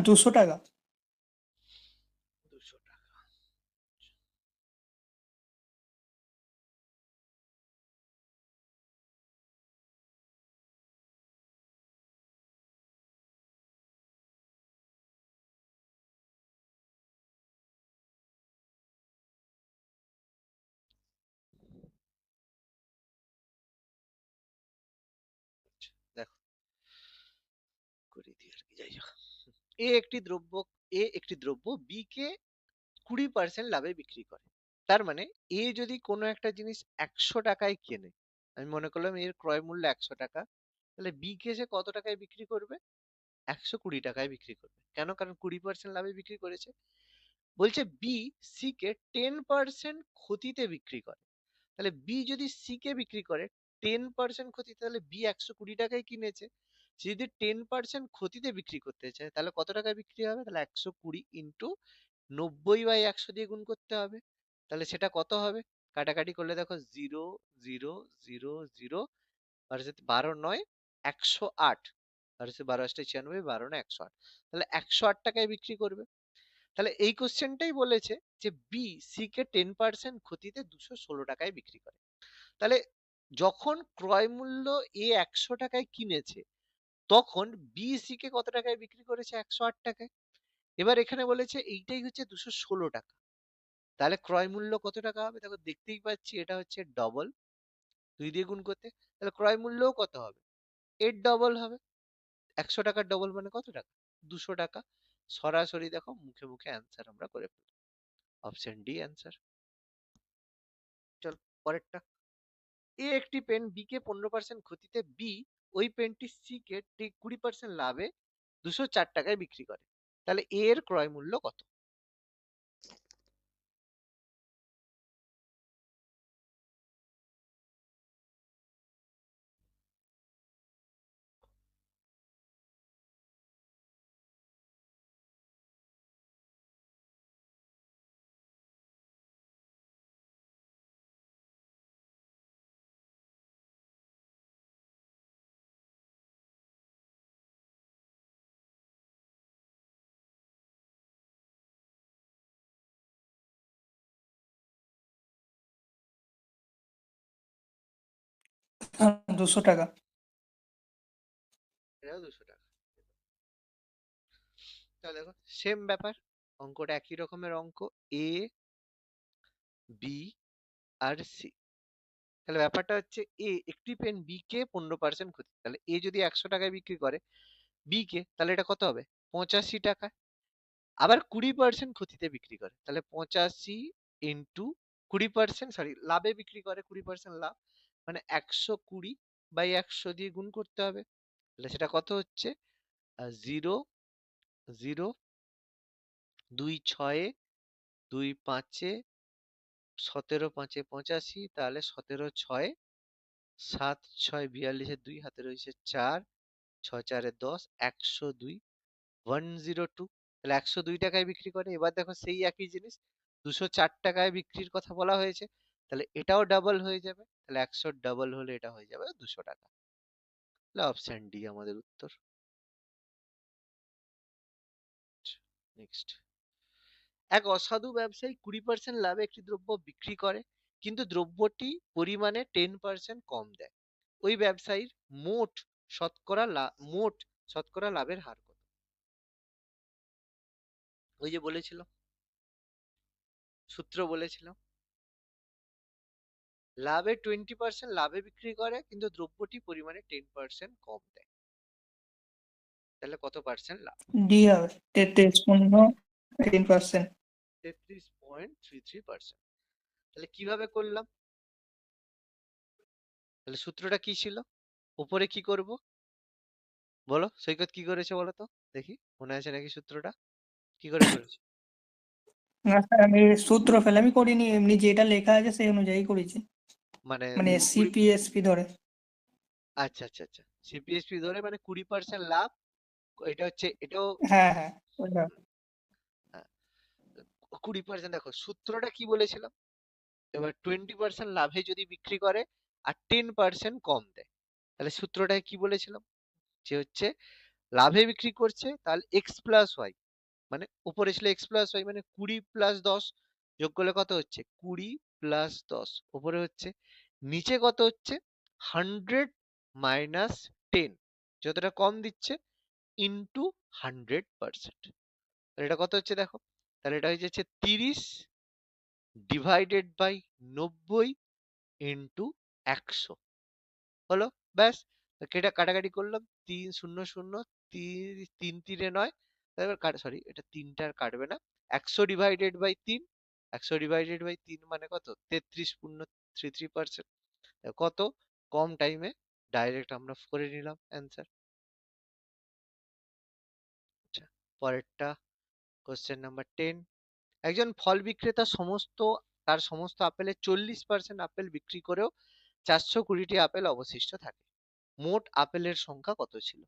দুশো টাকা 200 টাকা। দেখো করে দিই আর কি, যাই হোক। এ একটি দ্রব্য একটি দ্রব্য বি কে 20% লাভে বিক্রি করে, তার মানে এ যদি কোনো একটা জিনিস 100 টাকায় কেনে, আমি মনে করলাম এর ক্রয় মূল্য 100 টাকা, তাহলে বি কে সে কত টাকায় বিক্রি করবে? 120 টাকায় বিক্রি করবে। কেন? কারণ 20% লাভে বিক্রি করেছে। বলছে বি সি কে 10% ক্ষতিতে বিক্রি করে, তাহলে বি যদি সি কে বিক্রি করে 10% ক্ষতি, তাহলে বি 120 টাকায় কিনেছে, সে যদি 10% ক্ষতিতে বিক্রি করতে চায় তাহলে কত টাকায় বিক্রি হবে? তাহলে 120 ইন্টু 90/100 দিয়ে গুণ করতে হবে, তাহলে সেটা কত হবে? কাটাকাটি করলে দেখো 0 0 0 0 আর 12 9 108, আর 12 8 96, 12 9 108, তাহলে 108 টাকায় বিক্রি করবে। তাহলে এই কোশ্চেনটাই বলেছে যে বি সি কে 10% ক্ষতিতে 216 টাকায় বিক্রি করে, তাহলে যখন ক্রয় মূল্য এ 100 টাকায় কিনেছে তখন বি সি কে কত টাকায় বিক্রি করেছে? 108 টাকায়। এবার এখানে বলেছে এইটাই হচ্ছে 216 টাকা, তাহলে ক্রয় মূল্য কত টাকা হবে? দেখো দেখতেই পাচ্ছি এটা হচ্ছে ডবল, 2 দিয়ে গুণ করতে, তাহলে ক্রয় মূল্যও কত হবে? এর ডবল হবে। 100 টাকার ডবল মানে কত টাকা? 200 টাকা। সরাসরি দেখো মুখে মুখে অ্যান্সার আমরা করে ফেলি। Option D answer. চল পরেরটা। এ একটি পেন বি কে 15% ক্ষতিতে বি ওই পেনটি সি কে ঠিক 20% লাভে 204 টাকায় বিক্রি করে, তাহলে এ এর ক্রয় মূল্য কত? হ্যাঁ, 200 টাকা। এটাও 200 টাকা। তাহলে দেখো সেম ব্যাপার, অঙ্কটা একই রকমের অঙ্ক। A B R C. তাহলে ব্যাপারটা হচ্ছে এ একটি পেন বি কে 15% ক্ষতি, তাহলে এ যদি 100 টাকায় বিক্রি করে বি কে, তাহলে এটা কত হবে? 85 টাকা। আবার 20% ক্ষতিতে বিক্রি করে, তাহলে 85 ইন্টু 20%, সরি লাভে বিক্রি করে 20% লাভ, মানে 120 বাই 100 দিয়ে গুণ করতে হবে। তাহলে সেটা কত হচ্ছে? 0, 0, 2 ছয়ে, 2 পাঁচে, 17 পাঁচে 85, তাহলে 17 ছয়ে, 7 ছয় 42, 2 হাতে রয়েছে 4, 6 চারে 10, 102, 102। তাহলে 102 টাকায় বিক্রি করে। এবার দেখো সেই একই জিনিস 204 টাকায় বিক্রির কথা বলা হয়েছে, তাহলে এটাও ডাবল হয়ে যাবে, তাহলে 100 ডাবল হলে এটা হয়ে যাবে 200 টাকা। তাহলে অপশন ডি আমাদের উত্তর। নেক্সট। এক অসাধু ব্যবসায়ী 20% লাভে একটি দ্রব্য বিক্রি করে, কিন্তু দ্রব্যটি পরিমাণে 10% কম দেয়। ওই ব্যবসায়ীর মোট মোট শতকরা লাভের হার কত? ওই যে বলেছিলাম, সূত্র বলেছিলাম, লাভে 20% লাভে বিক্রি করে কিন্তু দ্রব্যটি পরিমাণে 10% কম দেয়, তাহলে কত পার্সেন্ট লাভ? ডি হবে 33.18%। 33.33%। তাহলে কিভাবে করলাম? তাহলে সূত্রটা কি ছিল? উপরে কি করব বলো, সৈকত কি করেছে বলো তো দেখি, মনে আছে নাকি সূত্রটা? কি করে করেছে? না স্যার, আমি সূত্র ফেলে আমি করিনি, এমনি যেটা লেখা আছে সেই অনুযায়ী করেছি, মানে মানে কুড়ি, সিপিএসপি ধরে। আচ্ছা আচ্ছা আচ্ছা, সিপিএসপি ধরে মানে 20% লাভ। এটা হচ্ছে এটাও। হ্যাঁ হ্যাঁ, ওইটা। হ্যাঁ, 20%। দেখো সূত্রটা কি বলেছিলাম, এবার 20% লাভে যদি বিক্রি করে আর 10% কম দেয়, তাহলে সূত্রটায় কি বলেছিলাম, যে হচ্ছে লাভে বিক্রি করছে তাহলে এক্স প্লাস ওয়াই, মানে উপরে ছিল এক্স প্লাস ওয়াই মানে 20 + 10 যোগ করলে কত হচ্ছে? 20 + 10 উপরে হচ্ছে, নিচে কত হচ্ছে? 100 - 10, যতটা কম দিচ্ছে ইন্টু 100%। তাহলে এটা কত হচ্ছে দেখো, তাহলে এটা হয়ে যাচ্ছে 30/90 ইন্টু 100 হলো। ব্যাস, কেটে কাটাকাটি করলাম, 3 0 0, 3 3 9, এবার সরি এটা তিনটা আর কাটবে না, 100/3, 100/3 মানে কত? 33.33%। কত কম টাইমে ডাইরেক্ট আমরা করে নিলাম অ্যান্সার। আচ্ছা, পরেরটা, কোশ্চেন নাম্বার 10। একজন ফল বিক্রেতা তার সমস্ত আপেলের 40% আপেল বিক্রি করেও 420টি আপেল অবশিষ্ট থাকে, মোট আপেলের সংখ্যা কত ছিল?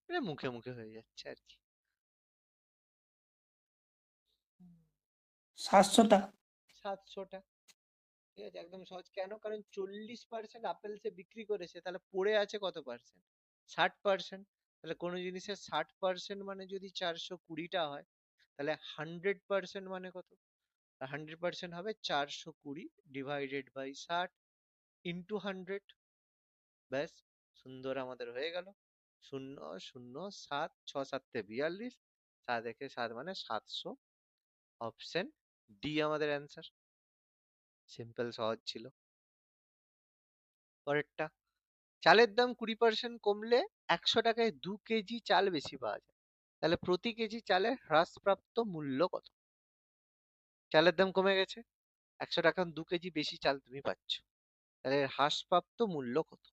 এটা মুখে মুখে হয়ে যাচ্ছে আর কি। 700টা। 700টা। ঠিক আছে, একদম সহজ। কেন? কারণ 40% আপেল সে বিক্রি করেছে, তাহলে পড়ে আছে কত পার্সেন্ট? 60%। তাহলে কোনো জিনিসের 60% মানে যদি 420টা হয়, তাহলে 100% মানে কত? 100% হবে 420 ডিভাইডেড বাই 60 ইন্টু 100। ব্যাস, সুন্দর আমাদের হয়ে গেল। 0 0 7 6 7 42, 7 একে 7 মানে 700। অপশন ডি আমাদের অ্যান্সার। সিম্পল, সহজ ছিল। পরেরটা, চালের দাম 20% কমলে 100 টাকায় 2 কেজি চাল বেশি পাওয়া যায়, তাহলে প্রতি কেজি চালের হ্রাসপ্রাপ্ত মূল্য কত? চালের দাম কমে গেছে, 100 টাকা 2 কেজি বেশি চাল তুমি পাচ্ছ, তাহলে এর হ্রাসপ্রাপ্ত মূল্য কত?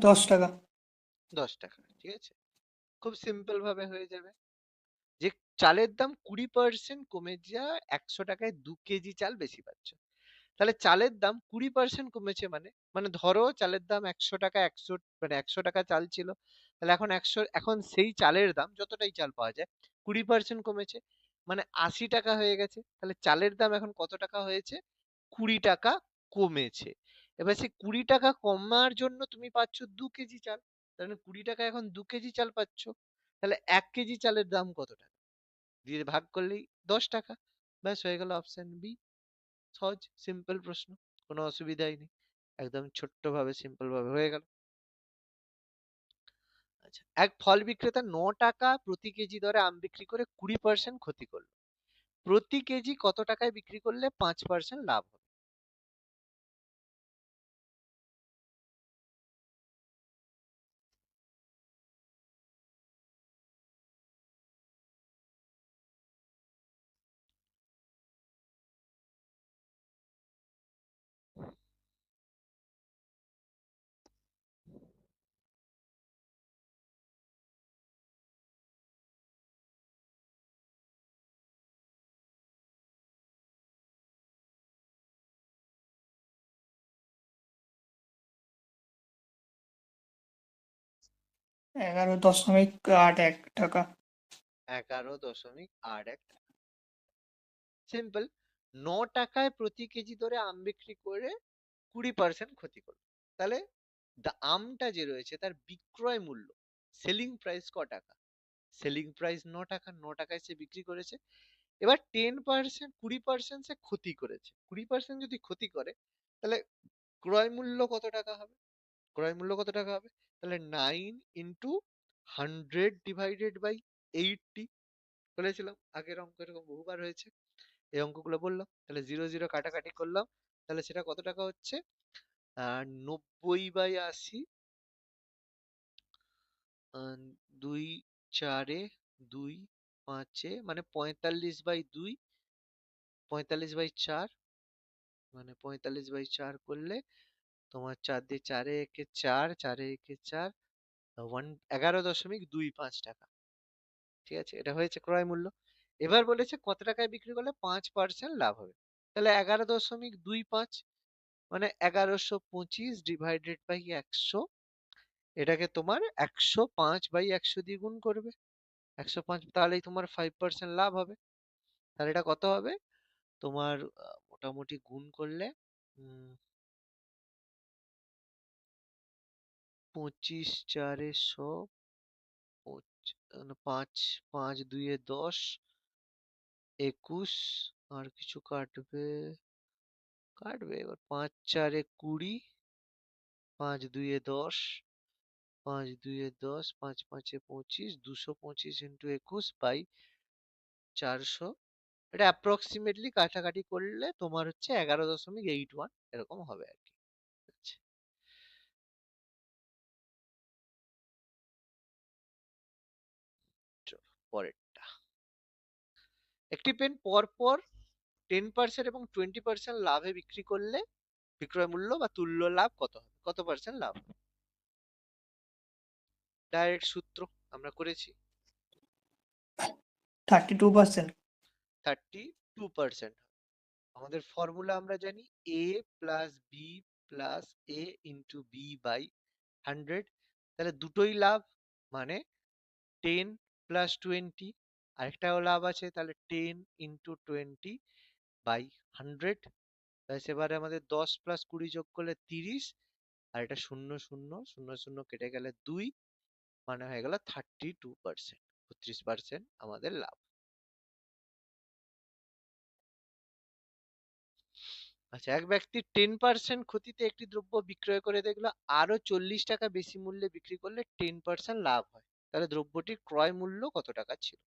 10 টাকা। 10 টাকা, ঠিক আছে। খুব সিম্পল ভাবে হয়ে যাবে যে চালের দাম 20% কমে যা 100 টাকায় 2 কেজি চাল বেশি পাচ্ছ। তাহলে চালের দাম 20% কমেছে মানে, ধরো চালের দাম 100 টাকা, 100 টাকা চাল ছিল, তাহলে এখন সেই চালের দাম, যতটাই চাল পাওয়া যায়, 20% কমেছে, মানে 80 টাকা হয়ে গেছে। তাহলে চালের দাম এখন কত টাকা হয়েছে? 20 টাকা কমেছে। এবার সেই 20 টাকা কমার জন্য তুমি পাচ্ছ 2 কেজি চাল, তাহলে 20 টাকা এখন 2 কেজি চাল পাচ্ছ। তাহলে 1 কেজি চালের দাম কত টাকা? দিয়ে ভাগ করলেই 10 টাকা। ব্যাস, হয়ে গেল অপশন বি। সহজ, সিম্পল প্রশ্ন, কোনো অসুবিধাই নেই, একদম ছোট্ট ভাবে সিম্পল ভাবে হয়ে গেল। আচ্ছা, এক ফল বিক্রেতা 9 টাকা প্রতি কেজি দরে আম বিক্রি করে 20% ক্ষতি করলো, প্রতি কেজি কত টাকায় বিক্রি করলে 5% লাভ হবে? $11.81। 11.81 টাকা। সিম্পল, 9 টাকায় প্রতি কেজি দরে আম বিক্রি করে 20% ক্ষতি করলো, তাহলে আমটা যে রয়েছে তার বিক্রয় মূল্য, সেলিং প্রাইস ক টাকা? সেলিং প্রাইস 9 টাকা, 9 টাকায় সে বিক্রি করেছে। এবার 10%, 20% সে ক্ষতি করেছে, 20% যদি ক্ষতি করে, তাহলে ক্রয় মূল্য কত টাকা হবে? ক্রয় মূল্য কত টাকা হবে? তাহলে 9 × 100 ডিভাইডেড বাই 80। বলেছিলাম আগের অঙ্ক এরকম বহুবার হয়েছে, এই অঙ্কগুলো বললাম, তাহলে 0 0 কাটাকাটি করলাম, তাহলে সেটা কত টাকা হচ্ছে? 90/80, 2 4 2 5, মানে 45/2, 45/4, মানে 45/4 করলে তোমার 4 দিয়ে 4 একে 4, 4 একে 4, 11.25 টাকা। ঠিক আছে, এটা হয়েছে ক্রয় মূল্য। এবার বলেছে কত টাকায় বিক্রি করলে 5% লাভ হবে, তাহলে 11.25, মানে 1125/100, এটাকে তোমার 105/100 দিয়ে গুণ করবে, 105, তাহলেই তোমার 5% লাভ হবে। তাহলে এটা কত হবে তোমার? মোটামুটি গুণ করলে 25 4 100, 5 5 2 10, 21, আর কিছু কাটবে, এবার 5 4 20, 5 2 10, 5 2 10, 5 5 25, 225 × 21/400, এটা অ্যাপ্রক্সিমেটলি কাটাকাটি করলে তোমার হচ্ছে 11.81 এরকম হবে আর কি। আচ্ছা, চলো পরেরটা। একটি পেন পরপর 10% এবং 20% লাভে বিক্রি করলে বিক্রয় মূল্য বা তুল্য লাভ কত হবে, কত পার্সেন্ট লাভ? ডাইরেক্ট সূত্র আমরা করেছি, 32%। 32%। আমাদের ফর্মুলা আমরা জানি a plus B plus A into B by 100। তাহলে দুটোই লাভ, মানে 10 প্লাস 20, আরেকটাও লাভ আছে, তাহলে 10 ইন্টু 20 বাই 100। তাহলে সেবারে আমাদের 10 প্লাস 20 যোগ করলে 30, আর এটা শূন্য শূন্য শূন্য শূন্য কেটে গেলে 2, মানে হয়ে গেল 32%। 32% আমাদের লাভ। আচ্ছা, এক ব্যক্তি 10% ক্ষতিতে একটি দ্রব্য বিক্রয় করে দেখলো আরো 40 টাকা বেশি মূল্যে বিক্রি করলে 10% লাভ হয়, তাহলে দ্রব্যটির ক্রয় মূল্য কত টাকা ছিল?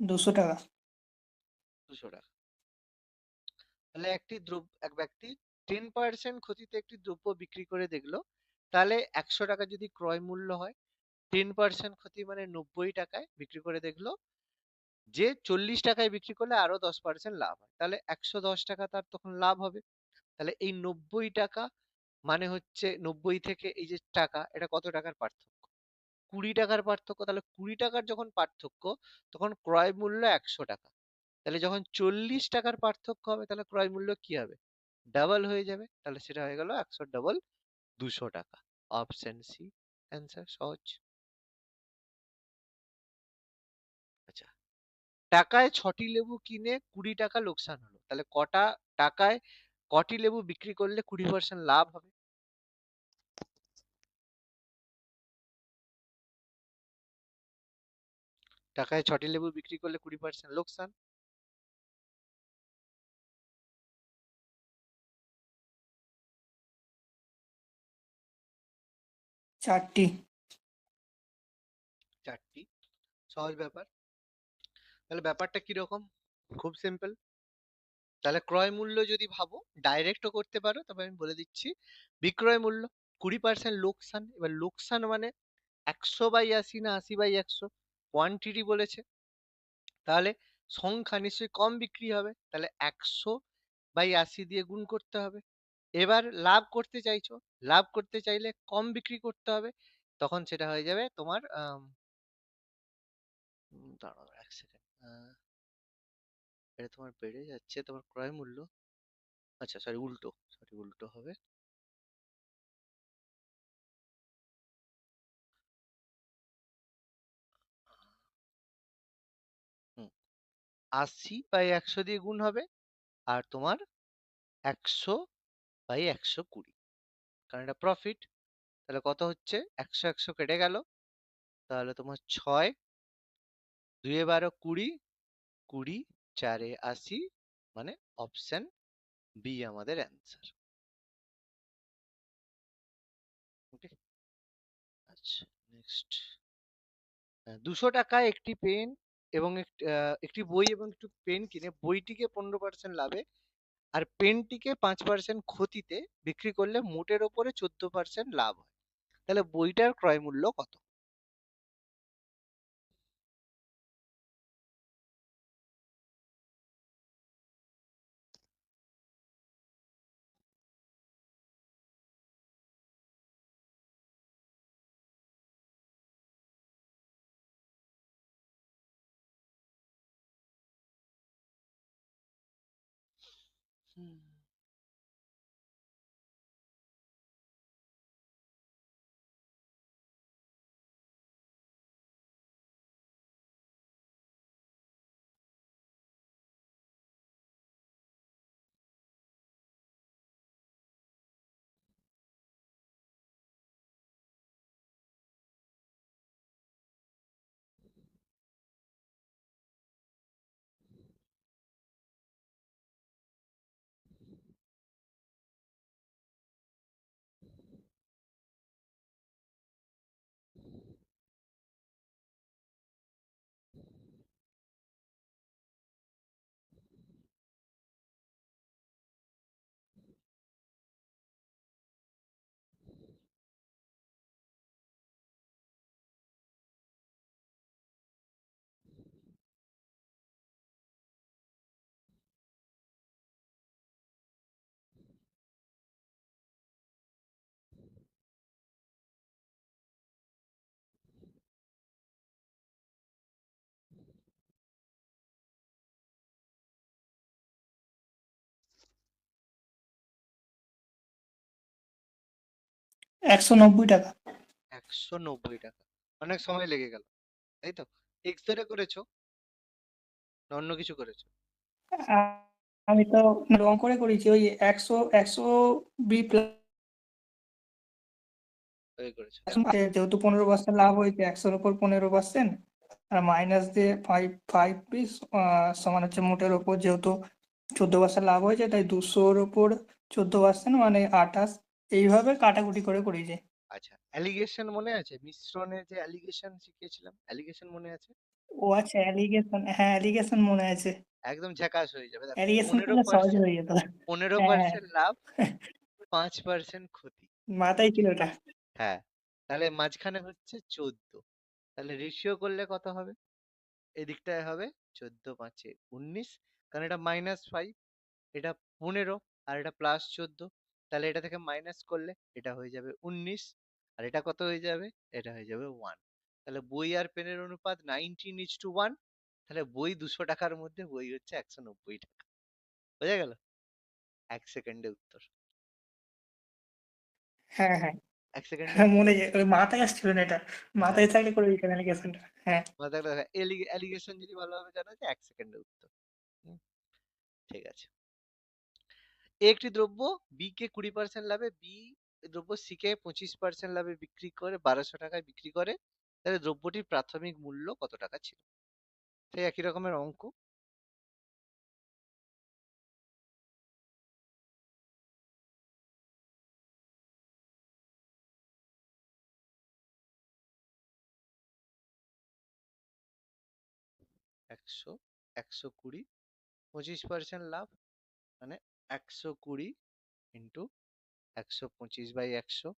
200 টাকা। 200 টাকা। তাহলে এক ব্যক্তি 10% ক্ষতিতে একটি দ্রব্য বিক্রি করে দেখলো, তাহলে 100 টাকা যদি ক্রয় মূল্য হয়, 10% ক্ষতি মানে 90 টাকায় বিক্রি করে দেখলো, যে 40 টাকায় বিক্রি করলে আরো 10% লাভ হয়, তাহলে 110 টাকা তার তখন লাভ হবে। তাহলে এই 90 টাকা মানে হচ্ছে 90 থেকে এই যে টাকা, এটা কত টাকার পার্থক্য? 20 টাকার পার্থক্য। তাহলে 20 টাকার যখন পার্থক্য, তখন ক্রয় মূল্য 100 টাকা। তাহলে যখন 40 টাকার পার্থক্য হবে, তাহলে ক্রয় মূল্য কি হবে? ডাবল হয়ে যাবে। তাহলে সেটা হয়ে গেল 100 ডাবল 200 টাকা। অপশন সি অ্যান্সার, সহজ। আচ্ছা, টাকায় 6টি লেবু কিনে 20 টাকা লোকসান হলো, তাহলে টাকায় কটি লেবু বিক্রি করলে 20% লাভ হবে? টাকায় 6টি লেবু বিক্রি করলে 20% লোকসান। 4টি। 4টি, সহজ ব্যাপার। তাহলে ব্যাপারটা কিরকম? খুব সিম্পল। তাহলে ক্রয় মূল্য যদি ভাবো, ডাইরেক্টও করতে পারো, তবে আমি বলে দিচ্ছি। বিক্রয় মূল্য 20% লোকসান। এবার লোকসান মানে 100/80 না 80/100, কোয়ান্টিটি বলেছে, তাহলে সংখ্যা নিশ্চয়ই কম বিক্রি হবে, তাহলে 100/80 দিয়ে গুণ করতে হবে। এবার লাভ করতে চাইছো, লাভ করতে চাইলে কম বিক্রি করতে হবে, তখন সেটা হয়ে যাবে তোমার দাঁড়াও 1 সেকেন্ড, এটা তোমার বেড়ে যাচ্ছে তোমার ক্রয় মূল্য। আচ্ছা সরি, উল্টো, সরি উল্টো হবে। হুম, 80/100 দিয়ে গুণ হবে, আর তোমার 100/120, কারণ এটা প্রফিট। তাহলে কত হচ্ছে? 100 100 কেটে গেল, তাহলে তোমার 6, 2 এ 12 20, 20 4 এ 80, মানে অপশন বি আমাদের অ্যান্সার। ওকে। আচ্ছা, নেক্সট। 200 টাকায় একটি পেন এবং একটি বই এবং একটি পেন কিনে বইটিকে 15% লাভে আর পেনটিকে 5% ক্ষতিতে বিক্রি করলে মোটের ওপরে 14% লাভ হয়, তাহলে বইটার ক্রয় মূল্য কত? হুম, 190 টাকা। 190 টাকা, অনেক সময় লেগে গেল, তাই তো? এক্স ধরে করেছো না অন্য কিছু করেছো? আ- আমি তো রং করে করেছি ওই 100 বি ওই করেছো প্লাস, তাই? যেহেতু 15% লাভ হয়েছে, 100-র উপর 15%, আর মাইনাস দিয়ে ফাইভ ফাইভ পিস সমান হচ্ছে মোটের ওপর, যেহেতু 14% লাভ হয়েছে তাই 200-র উপর 14% মানে 28, এইভাবে কাটাকুটি করে করেছি। আচ্ছা, অ্যালিগেশন মনে আছে? মিশ্রণে যে অ্যালিগেশন শিখিয়েছিলাম, অ্যালিগেশন মনে আছে? ও আচ্ছা, অ্যালিগেশন, হ্যাঁ অ্যালিগেশন মনে আছে। একদম ঝাকাস হয়ে যাবে, দেখো অ্যালিগেশন পনেরো করলে সহজ পার্সেন্ট হয়ে যেত। পনেরো হ্যাঁ, পার্সেন্ট লাভ, 5% ক্ষতি। মাথায় ছিল ওটা। হ্যাঁ, তাহলে মাঝখানে হচ্ছে 14, তাহলে রেশিও করলে কত হবে? এদিকটায় হবে 14×5 = 19, কারণ এটা -5, এটা 15, আর এটা +14, তাহলে এটা থেকে মাইনাস করলে এটা হয়ে যাবে 19, আর এটা কত হয়ে যাবে? এটা হয়ে যাবে 1। তাহলে বই আর পেনের অনুপাত 19:1, তাহলে বই 200 টাকার মধ্যে, বই হচ্ছে 190 টাকা। বোঝা গেল? 1 সেকেন্ডে উত্তর। হ্যাঁ, হ্যাঁ, 1 সেকেন্ডে হ্যাঁ, উত্তর। মনে যায় ওই মাথায় আসছিল না এটা। হ্যাঁ, মাথায় থাকলে করে দিতাম অ্যালিগেশনটা। হ্যাঁ। মাথায় রাখা, এলিগেশন যদি ভালোভাবে জানা যায়, 1 সেকেন্ডে উত্তর। হুম, ঠিক আছে। এ একটি দ্রব্য বি কে 20% লাভে, বি দ্রব্য সি কে 25% লাভে বিক্রি করে 1200 টাকায় বিক্রি করে, তাহলে দ্রব্যটির প্রাথমিক মূল্য কত টাকা ছিল? সেই একই রকমের অঙ্ক। 100, 120, 25% লাভ, মানে 120 ইন্টু 125/100,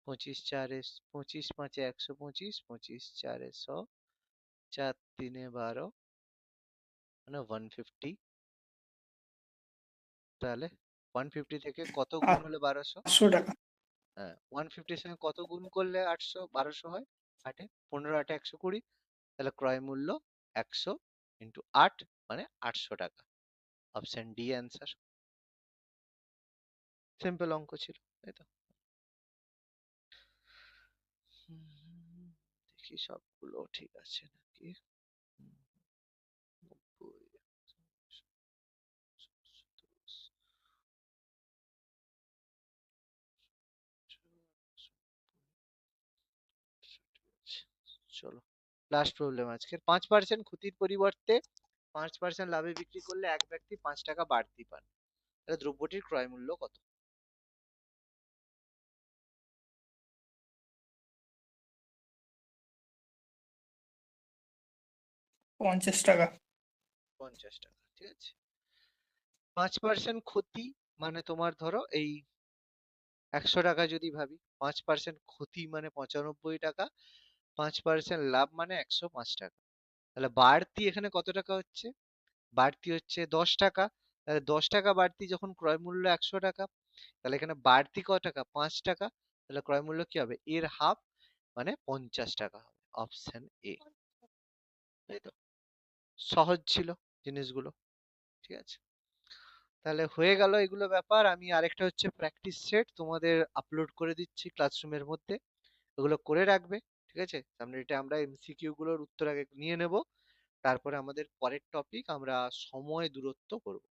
25×4 = 25, 25×5 = 125, 25×4 = 100, 4×3 = 12, মানে 150। তাহলে 150 থেকে কত গুণ হলে 1200? 500 টাকা। হ্যাঁ, 150-র সঙ্গে কত গুণ করলে 1200 হয়? 8-এ, 15 × 8 = 120, তাহলে ক্রয় মূল্য 100 ইন্টু 8, মানে 800 টাকা। Option D answer. সিম্পল অঙ্ক ছিল, তাই তো? দেখি সবগুলো ঠিক আছে নাকি। হুম, 90, চলো, লাস্ট প্রবলেম আজকের। 5% ক্ষতির পরিবর্তে 5% লাভে বিক্রি করলে এক ব্যক্তি 5 টাকা বাড়তি পান, তাহলে দ্রব্যটির ক্রয় মূল্য কত? 50 টাকা। 50 টাকা, ঠিক আছে। 5% ক্ষতি, মানে তোমার ধরো এই 100 টাকা যদি ভাবি, 5% ক্ষতি মানে 95 টাকা, 5% লাভ মানে 105 টাকা। তাহলে বাড়তি এখানে কত টাকা হচ্ছে? বাড়তি হচ্ছে 10 টাকা। তাহলে 10 টাকা বাড়তি যখন ক্রয় মূল্য 100 টাকা, তাহলে এখানে বাড়তি কত টাকা? 5 টাকা। তাহলে ক্রয় মূল্য কি হবে? এর হাফ, মানে 50 টাকা হবে। অপশন এ, তাই তো? সহজ ছিল জিনিসগুলো, ঠিক আছে। তাহলে হয়ে গেল এগুলো ব্যাপার। আমি আরেকটা হচ্ছে প্র্যাকটিস সেট তোমাদের আপলোড করে দিচ্ছি ক্লাসরুমের মধ্যে, ওগুলো করে রাখবে, ঠিক আছে? সামনে এটা আমরা এমসিকিউ গুলোর উত্তর আগে নিয়ে নেব, তারপরে আমাদের পরের টপিক আমরা সময় দূরত্ব করব।